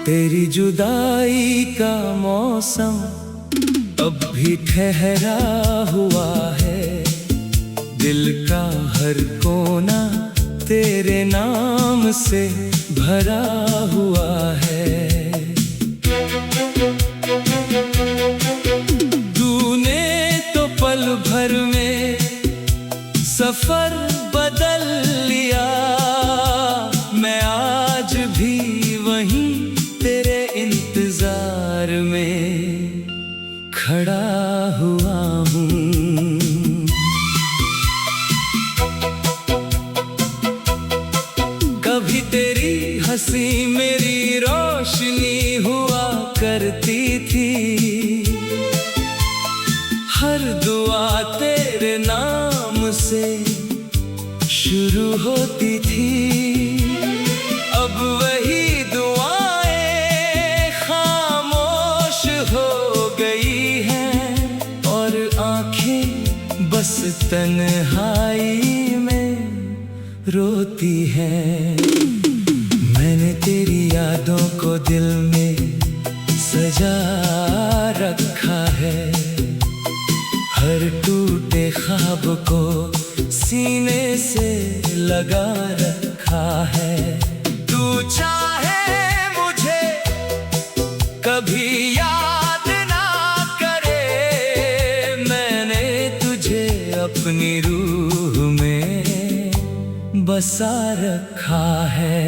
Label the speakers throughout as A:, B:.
A: तेरी जुदाई का मौसम अब भी ठहरा हुआ है। दिल का हर कोना तेरे नाम से भरा हुआ है। तूने तो पल भर में सफर बदल लिया। मैं आज भी वहीं तेरे इंतजार में खड़ा हुआ हूँ। कभी तेरी हंसी मेरी रोशनी हुआ करती थी। हर दुआ तेरे नाम से शुरू होती थी। अब वही दुआएं खामोश हो गई हैं और आंखें बस तन्हाई में रोती हैं। मैंने तेरी यादों को दिल में सजा रखा है। हर टूटे ख्वाब को सीने से लगा रखा है। तू चाहे मुझे कभी याद ना करे, मैंने तुझे अपनी रूह में बसा रखा है।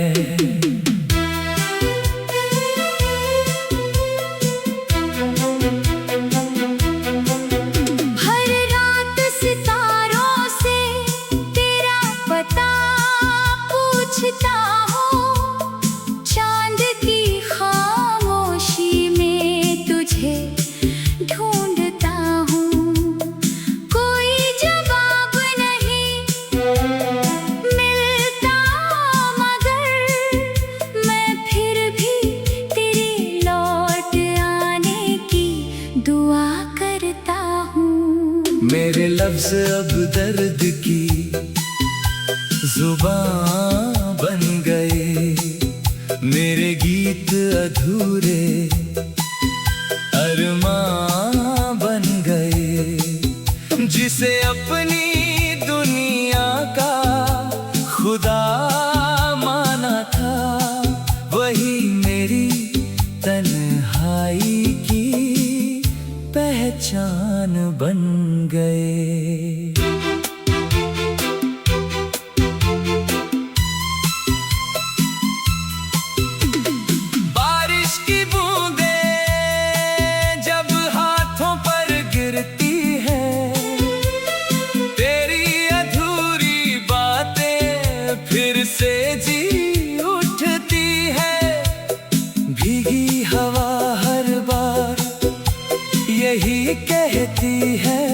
B: चांद की खामोशी में तुझे ढूंढता हूँ। कोई जवाब नहीं मिलता, मगर मैं फिर भी तेरे लौट आने की दुआ करता हूँ।
A: मेरे लफ्ज़ अब दर्द की जुबान बन गए। मेरे गीत अधूरे अरमां बन गए। जिसे अपनी दुनिया का खुदा माना था, वही मेरी तन्हाई की पहचान बन गए। फिर से जी उठती है। भीगी हवा हर बार यही कहती है,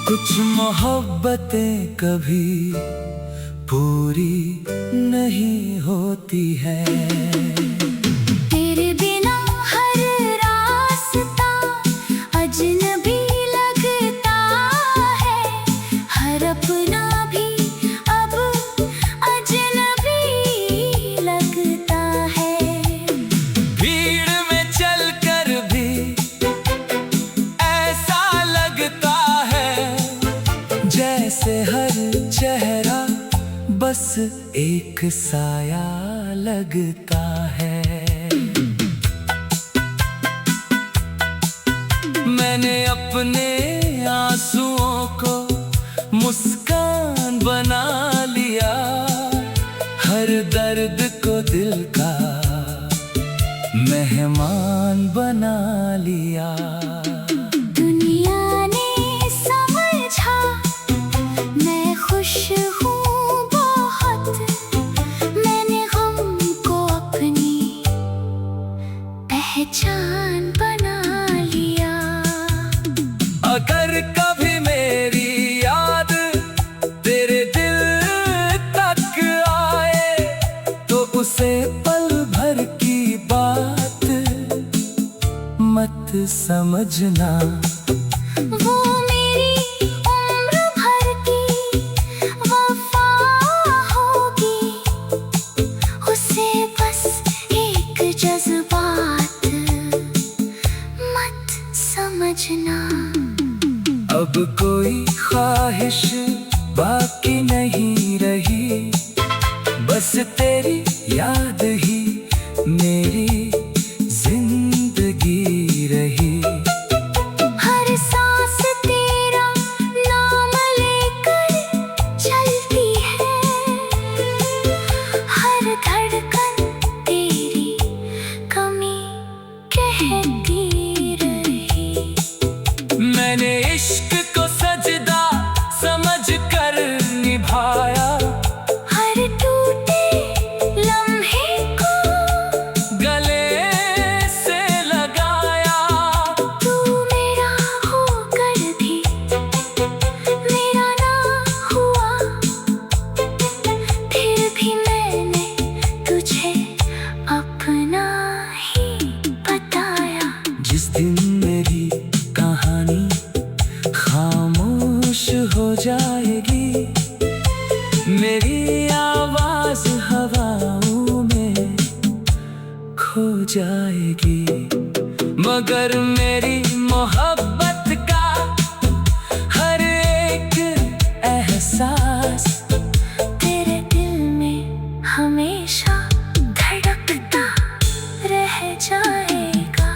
A: कुछ मोहब्बतें कभी पूरी नहीं होती है।
B: तेरे बिना हर रास्ता अजनबी लगता है। हर अपना भी
A: जैसे हर चेहरा बस एक साया लगता है। मैंने अपने आंसुओं को मुस्कान बना लिया। हर दर्द को दिल का मेहमान बना लिया।
B: खुश हूँ बहुत
A: से पल भर की बात मत समझना।
B: वो मेरी उम्र भर की वफा होगी, उसे बस एक जज्बात मत समझना।
A: अब कोई ख्वाहिश बाकी नहीं रही, बस तेरी याद ही मेरी जिंदगी रही।
B: हर सांस तेरा नाम लेकर चलती है, हर धड़कन तेरी कमी कहती रही।
A: मैंने इश्क को सजदा समझ कर निभाया,
B: हर टूटे लम्हे को
A: गले से लगाया।
B: तू मेरा होकर भी मेरा ना हुआ, फिर भी मैंने तुझे अपना ही बताया।
A: जिस दिन मेरी कहानी खामोश हो जाएगी, मेरी आवाज हवाओं में खो जाएगी, मगर मेरी मोहब्बत का हर एक एहसास
B: तेरे दिल में हमेशा धड़कता रह जाएगा।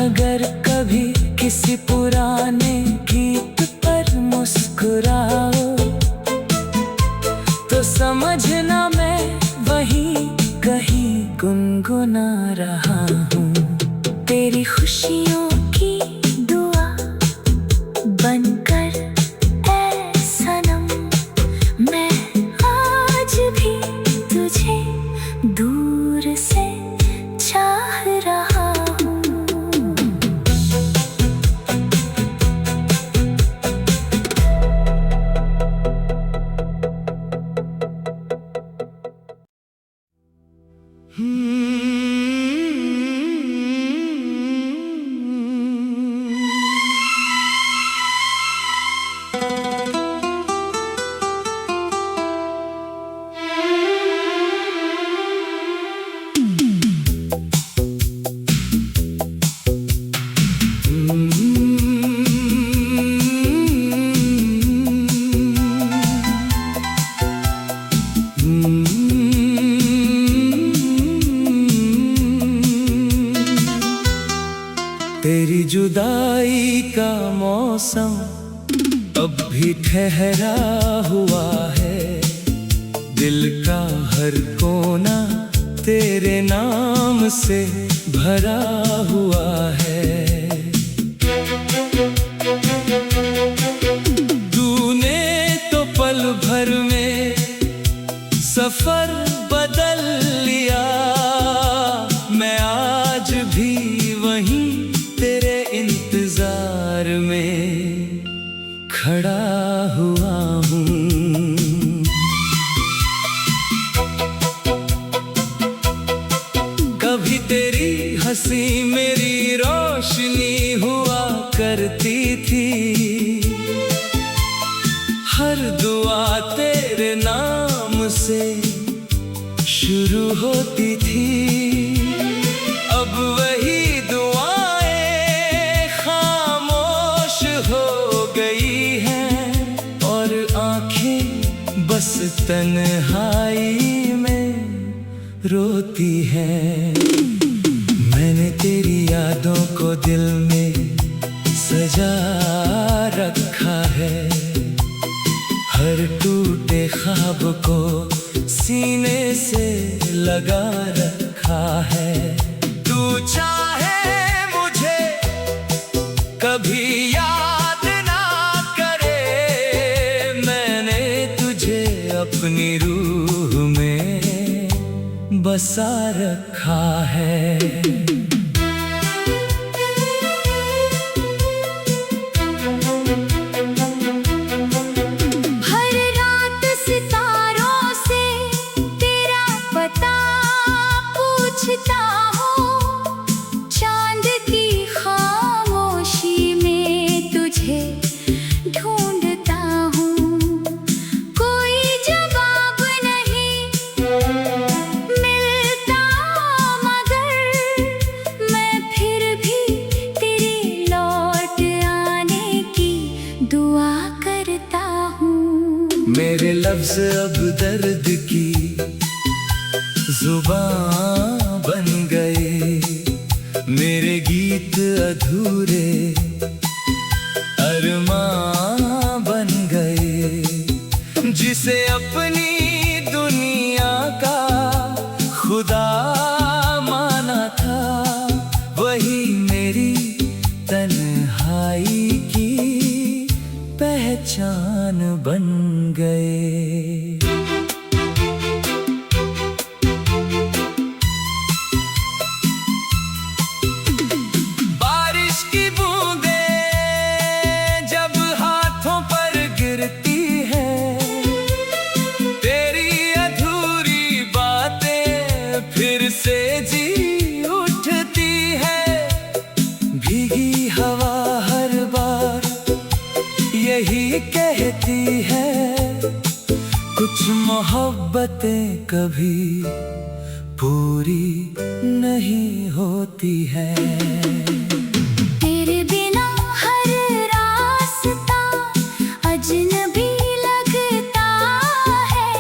A: अगर कभी किसी पुराने गीत पर मुस्कुराओ तो समझना मैं वहीं कहीं गुनगुना रहा हूँ।
B: तेरी खुशियों की दुआ बनकर ऐ सनम, मैं आज भी तुझे दूर से चाह रहा हूँ।
A: तेरी जुदाई का मौसम अब भी ठहरा हुआ है, दिल का हर कोना तेरे नाम से भरा हुआ है। तूने तो पल भर में सफर बदल लिया, मैं आज भी वहीं तेरे इंतजार में खड़ा हुआ हूँ। कभी तेरी हंसी मेरी रोशनी हुआ करती थी, हर दुआ तेरे नाम से शुरू होती थी। अब वही दुआएं खामोश हो गई हैं और आंखें बस तन्हाई में रोती हैं। मैंने तेरी यादों को दिल में सजा रखा है, हर टूटे ख्वाब को सीने से लगा रखा है। तू चाहे मुझे कभी याद ना करे, मैंने तुझे अपनी रूह में बसा रखा है।
B: हर रात सितारों से तेरा पता
A: लफ्ज अब दर्द की जुबान बन गए, मेरे गीत अधूरे अरमां बन गए। जिसे अपनी दुनिया का खुदा माना था, वही मेरी तन्हाई की पहचान बन गए। बारिश की बूंदें जब हाथों पर गिरती है, तेरी अधूरी बातें फिर से जी उठती है। भीगी हवा हर बार यही कहती है, कुछ मोहब्बतें कभी पूरी नहीं होती है।
B: तेरे बिना हर रास्ता अजनबी लगता है,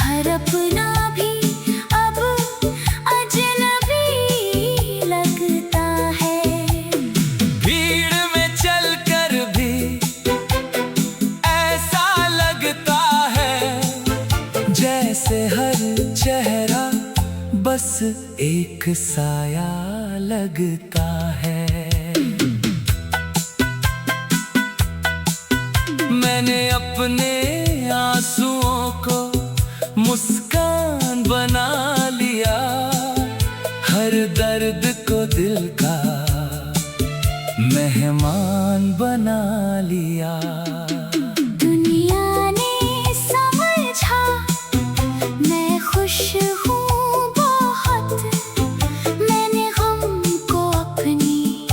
B: हर अपना भी अब अजनबी लगता है।
A: भीड़ में चलकर भी ऐसा लगता है, जैसे हर चेहरा बस एक साया लगता है। मैंने अपने आंसुओं को मुस्कान बना लिया, हर दर्द को दिल का मेहमान बना लिया।
B: दुनिया ने समझा मैं खुश हूँ बहुत, मैंने हमको अपनी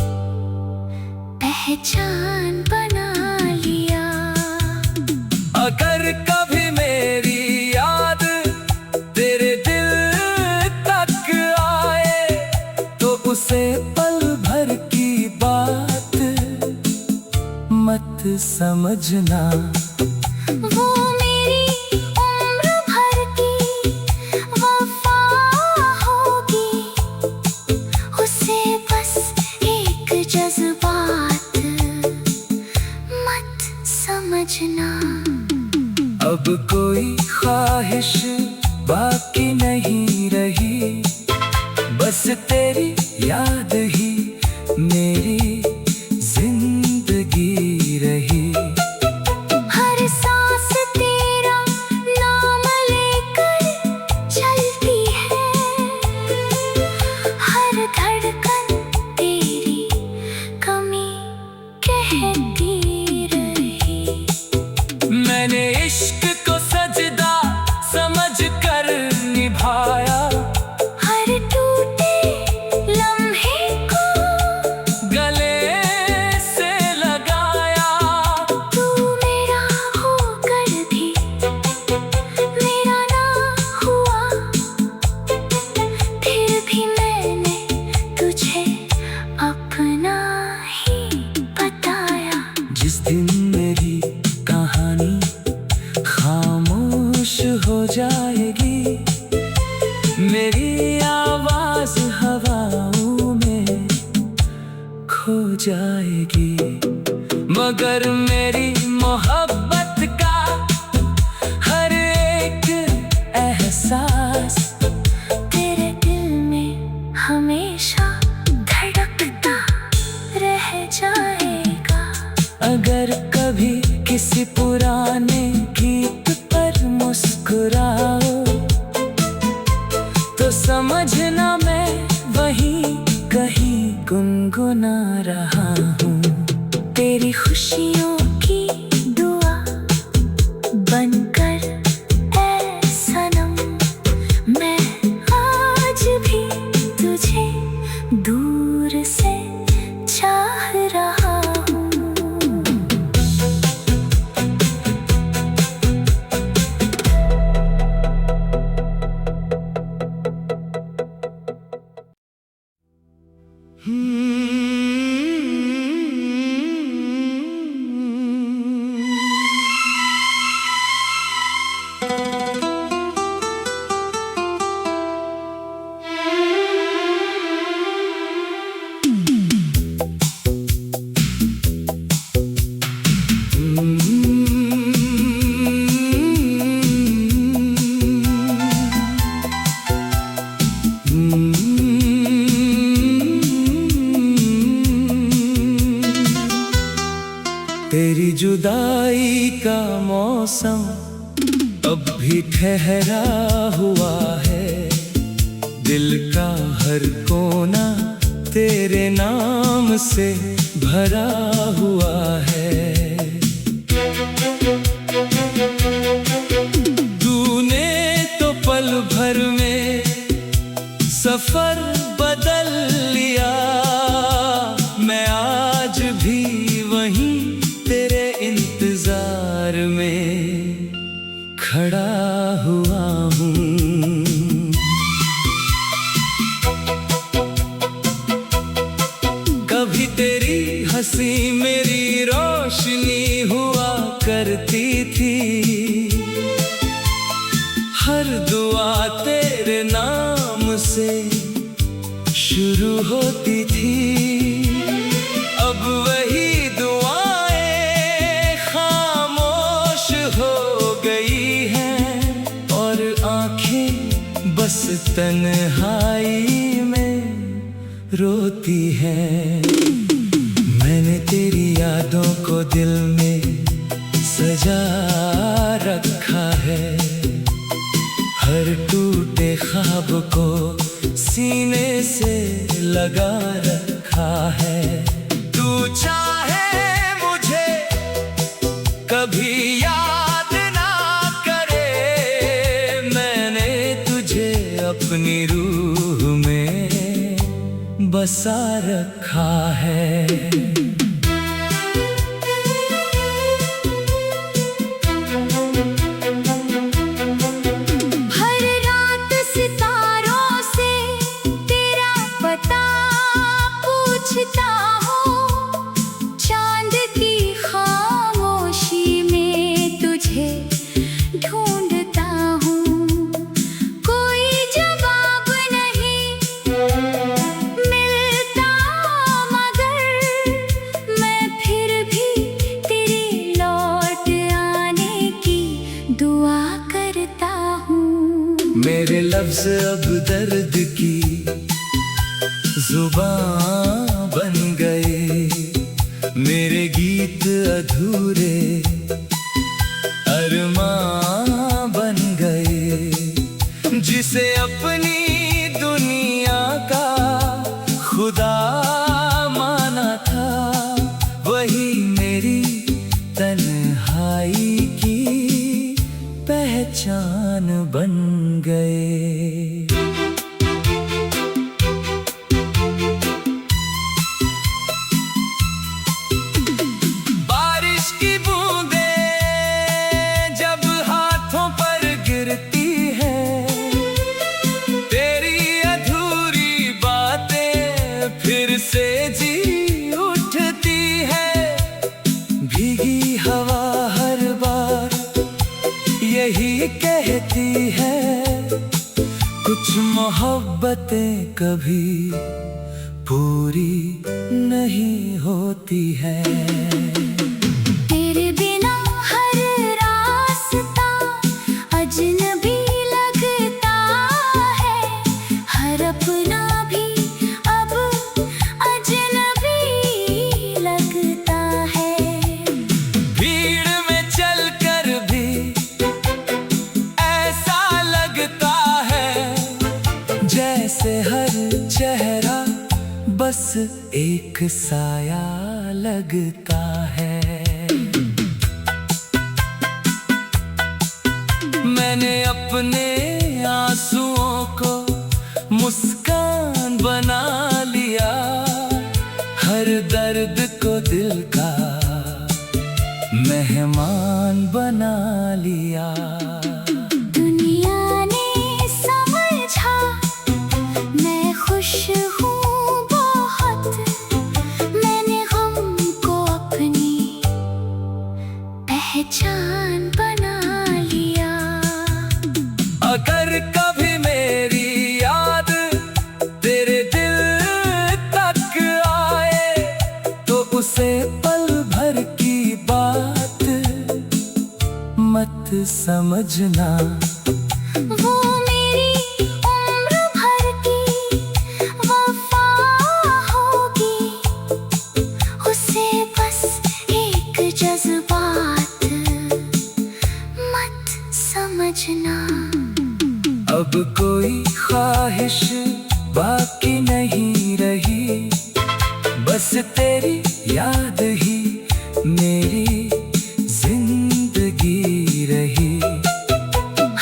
B: पहचान बना लिया।
A: अगर कभी मेरी याद तेरे दिल तक आए, तो उसे पल भर की बात मत समझना।
B: वो मेरी उम्र भर की वफा होगी, उसे बस एक जज्बात मत समझना।
A: अब कोई ख्वाहिश बाकी नहीं रही, बस तेरी याद ही मेरी जिंदगी रही।
B: हर सांस तेरा नाम लेकर चलती है, हर धड़कन तेरी कमी कहती रही।
A: मैंने इश्क को सजदा समझ कर निभाया,
B: हर टूटे लम्हे को
A: गले से लगाया।
B: तू मेरा होकर भी मेरा ना हुआ, फिर भी मैंने तुझे अपना ही बताया।
A: जिस दिन मेरी कहानी खामोश हो जाएगी, मेरी आवाज हवाओं में खो जाएगी, मगर मेरी मोहब्बत का हर एक एहसास
B: तेरे दिल में हमेशा धड़कता रह जाएगा।
A: अगर कभी किसी पुराने गीत पर मुस्कुराओ, तो समझना मैं वहीं कहीं गुनगुना रहा हूँ। तेरी खुशियों की दुआ बनकर ऐ सनम, मैं आज भी तुझे दूर से चाह रहा हूँ। अब भी ठहरा हुआ है दिल का हर कोना तेरे नाम से भरा हुआ है। तूने तो पल भर में सफर बदल लिया, मैं आज भी वहीं तेरे इंतजार में खड़ा हुआ हूँ। कभी तेरी हंसी मेरी रोशनी हुआ करती थी, हर दुआ तेरे नाम से शुरू होती थी। अब वही दुआएं खामोश हो गई हैं और आंखें बस तन्हाई में रोती हैं। मैंने तेरी यादों को दिल में सजा रखा है, हर टूटे ख्वाब को सीने से लगा रखा है। तू चाहे मुझे कभी याद ना करे, मैंने तुझे अपनी रूह में बसा रखा है।
B: हर रात सितारों से तेरा पता पूछता हूँ, चांद की खामोशी में तुझे ढूंढता हूँ। कोई जवाब नहीं मिलता मगर मैं फिर भी तेरे लौट आने की दुआ करता हूँ।
A: मेरे लफ्ज अब दर्द की जुबान बन गए, मेरे गीत अधूरे अरमां बन गए। जिसे अपनी दुनिया का खुदा माना था, वही मेरी तन्हाई की पहचान बन गए। बारिश की बूंदें जब हाथों पर गिरती है, तेरी अधूरी बातें फिर से जी उठती है। भीगी हवा हर बार यही कहती है, कुछ मोहब्बतें कभी पूरी नहीं होती है।
B: तेरे बिना हर रास्ता अजनबी लगता है, हर अपना भी अब अजनबी लगता है।
A: भीड़ में चलकर भी ऐसा लगता है, जैसे हर चेहरा बस एक साया लगता है। मैंने अपने आंसुओं को मुस्कान बना लिया, हर दर्द को दिल का मेहमान बना लिया।
B: दुनिया ने समझा मैं खुश हूँ बहुत, मैंने गम को अपनी पहचान बना लिया।
A: अगर कभी मेरी याद तेरे दिल तक आए, तो उसे पल भर की बात मत समझना।
B: वो मेरी उम्र भर की वफा होगी, उसे बस एक जज्बात मत समझना। समझना।
A: अब कोई ख्वाहिश बाकी नहीं रही, बस तेरी याद ही मेरी जिंदगी रही।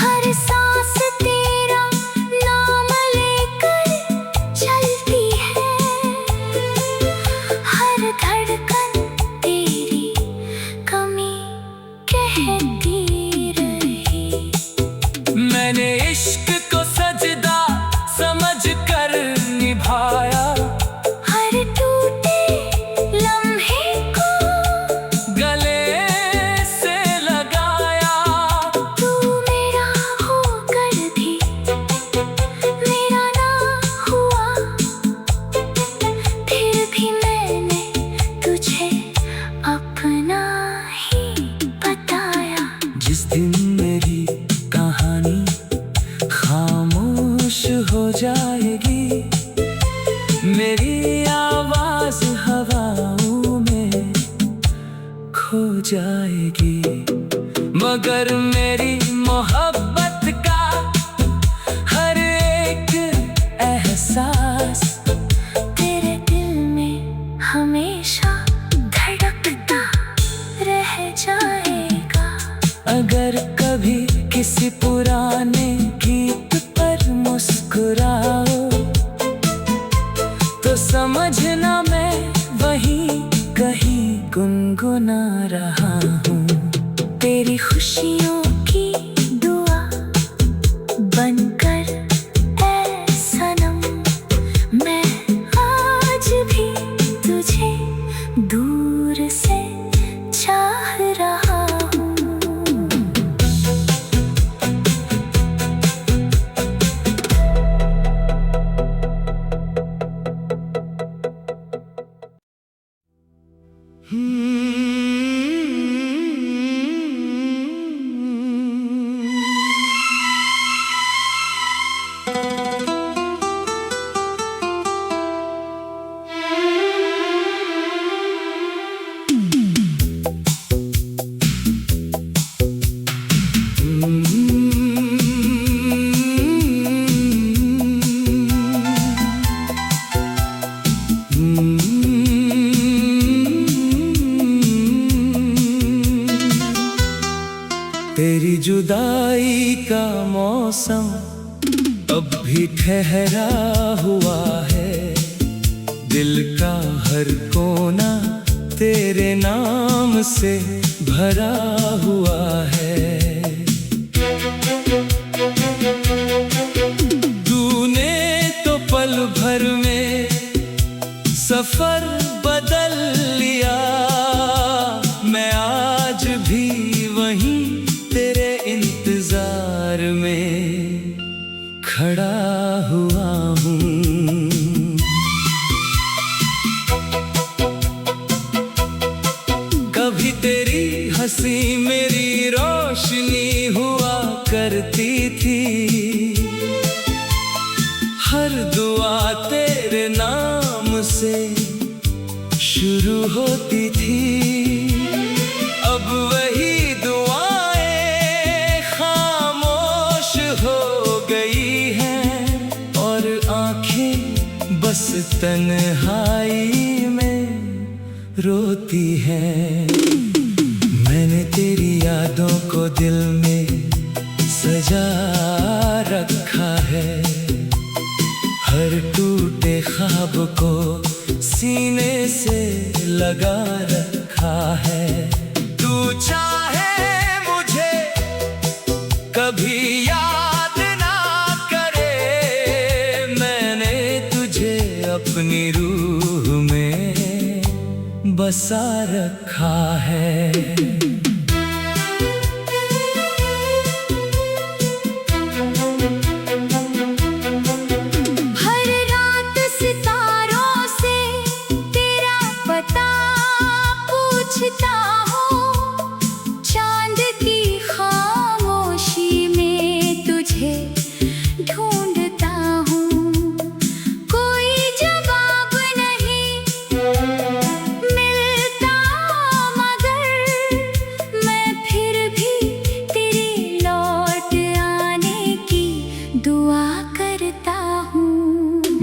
B: हर सांस तेरा नाम लेकर चलती है, हर धड़कन तेरी कमी कहती रही।
A: मैंने इश्क को सजदा समझ कर निभाया,
B: हर टूटे लम्हे को
A: गले से लगाया।
B: तू मेरा होकर भी मेरा ना हुआ, फिर भी मैंने तुझे अपना ही बताया।
A: जिस दिन मेरी कहानी खामोश हो जाएगी, मेरी आवाज हवाओं में खो जाएगी, मगर मेरी मोहब्बत का हर एक एहसास
B: तेरे दिल में हमेशा धड़कता रह जाएगा।
A: अगर कभी किसी पुराने गीत पर मुस्कुराओ, तो समझना मैं वहीं कहीं गुनगुना रहा हूँ।
B: तेरी खुशियों की दुआ बनकर ऐ सनम, मैं आज भी तुझे दूर से चाह रहा हूँ।
A: तेरी जुदाई का मौसम अब भी ठहरा हुआ है, दिल का हर कोना तेरे नाम से भरा हुआ है। तूने तो पल भर में सफर बदल लिया, मैं आज भी वहीं तेरे इंतजार में खड़ा हुआ हूँ। कभी तेरी हंसी मेरी रोशनी हुआ करती थी, हर दुआ तेरे नाम से शुरू होती थी। अब वही दुआएं खामोश हो गई हैं, और आंखें बस तन्हाई में रोती हैं। मैंने तेरी यादों को दिल में सजा रखा है, हर टूटे ख्वाब को सीने से लगा रखा है। तू चाहे मुझे कभी याद ना करे, मैंने तुझे अपनी रूह में बसा रखा है।
B: पूछता हूँ चांद की खामोशी में तुझे ढूंढता हूँ, कोई जवाब नहीं मिलता मगर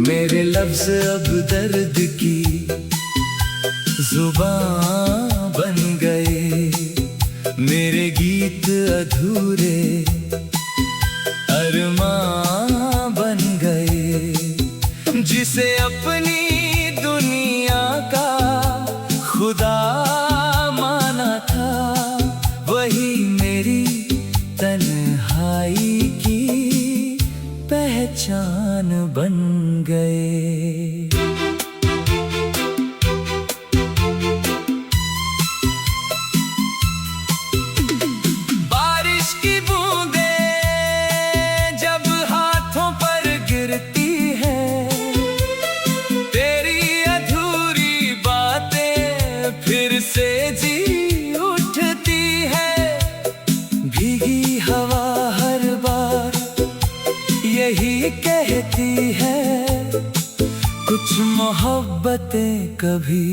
A: मेरे लफ्ज अब दर्द की जुबान बन गए, मेरे गीत अधूरे अरमां बन गए। जिसे अपनी दुनिया का खुदा माना था, वही मेरी तन्हाई की पहचान बन गए। बारिश की बूंदें जब हाथों पर गिरती है, तेरी अधूरी बातें फिर से जी उठती है। भीगी हवा हर बार यही कहती है, कुछ मोहब्बतें कभी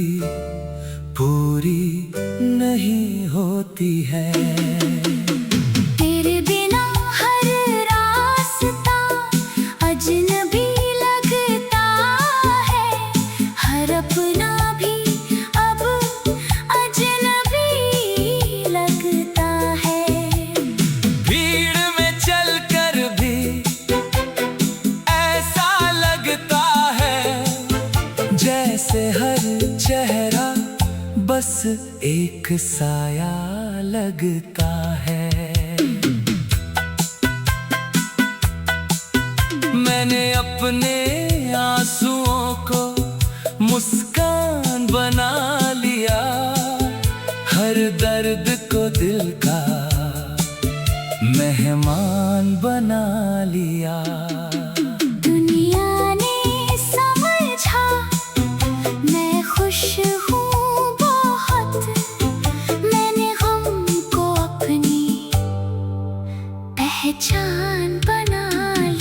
A: पूरी नहीं होती है।
B: तेरे बिना हर रास्ता अजनबी लगता है, हर अपना भी अब अजनबी लगता है।
A: भीड़ में चलकर भी ऐसा लगता है, जैसे हर चेहरा बस एक साया लगता है। मैंने अपने आंसुओं को मुस्कान बना लिया, हर दर्द को दिल का मेहमान बना लिया।
B: दुनिया ने समझा मैं खुश हूँ बहुत, मैंने गम को अपनी पहचान बना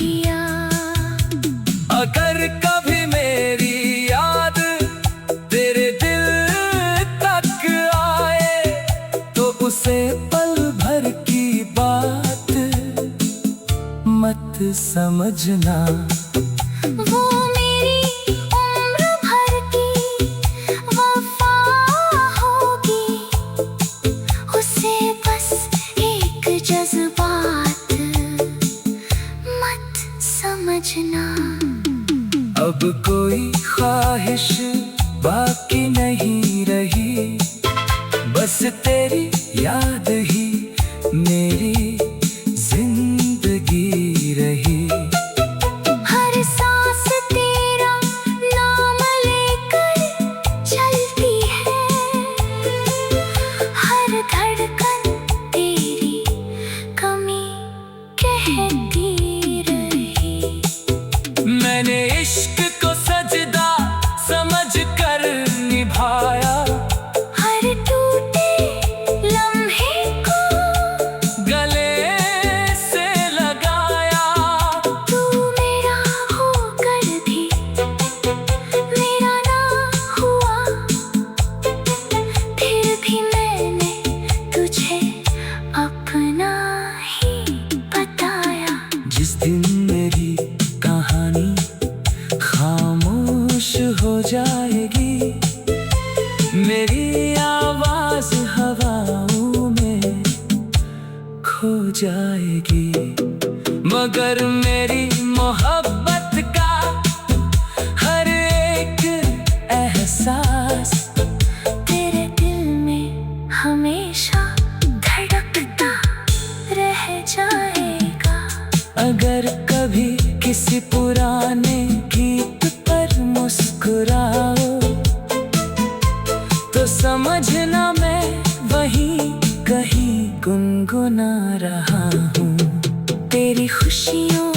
B: लिया।
A: अगर कभी मेरी याद तेरे दिल तक आए, तो उसे पल भर की बात मत समझना।
B: वो मेरी उम्र भर की वफा होगी, उसे बस एक जज्बात मत समझना।
A: अब कोई ख्वाहिश बाकी नहीं रही, बस तेरी याद ही मेरी जिंदगी रही।
B: हर सांस तेरा नाम लेकर चलती है, हर धड़कन तेरी कमी कहती रही।
A: मैंने इश्क को सजदा समझ कर निभाया,
B: हर टूटे लम्हे को
A: गले से लगाया।
B: तू मेरा होकर भी मेरा ना हुआ, फिर भी मैंने तुझे अपना ही बताया।
A: जिस दिन मेरी कहानी खामोश हो जाएगी, मेरी आवाज हवाओं में खो जाएगी, मगर मेरी मोहब्बत का हर एक एहसास
B: तेरे दिल में हमेशा धड़कता रह जाएगा।
A: अगर कभी किसी पुराने गीत पर मुस्कुराओ, तो समझना मैं वहीं कहीं गुनगुना रहा हूँ।
B: तेरी खुशियों